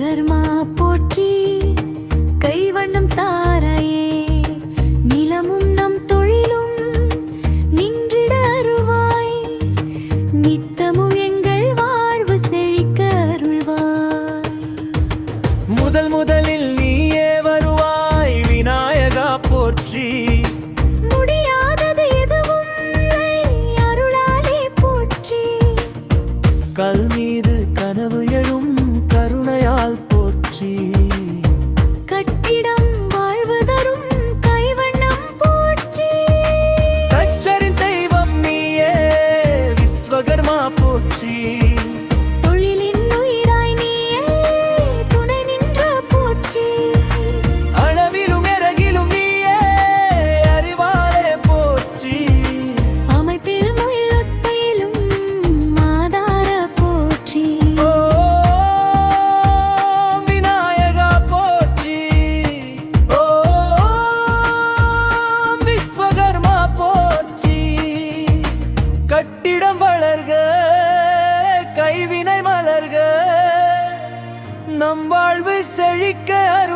விஸ்வகர்மா போற்றி, கைவண்ணம் தாரையே நிலமும் நம் தொழிலும் நின்றிட அருள்வாய், நித்தமும் எங்கள் வாழ்வு செழிக்க அருள்வாய். முதலில் நீயே வருவாய் விநாயகா போற்றி, முடியாதது எதுவும் இல்லை அருளாலே போற்றி. கல் மீது கனவு எழும் கருணையால் போற்றி, கட்டிடம் வாழ்வு தரும் கைவண்ணம் போற்றி. தச்சரின் தெய்வம் நீயே விஸ்வகர்மா போற்றி, தொழிலின் உயிராய் நீயே துணை நின்ற போற்றி. அளவிலும் இறகிலும் நீயே அறிவாலே போற்றி, அமைப்பிலும் உள்ளொட்டையிலும் ஆதார போற்றி. ஓம் விநாயகா போற்றி, ஓம் விஸ்வகர்மா போற்றி. கட்டிடம் வளர்க கைவினை மலர்க, நம் வாழ்வு செழிக்க அருள்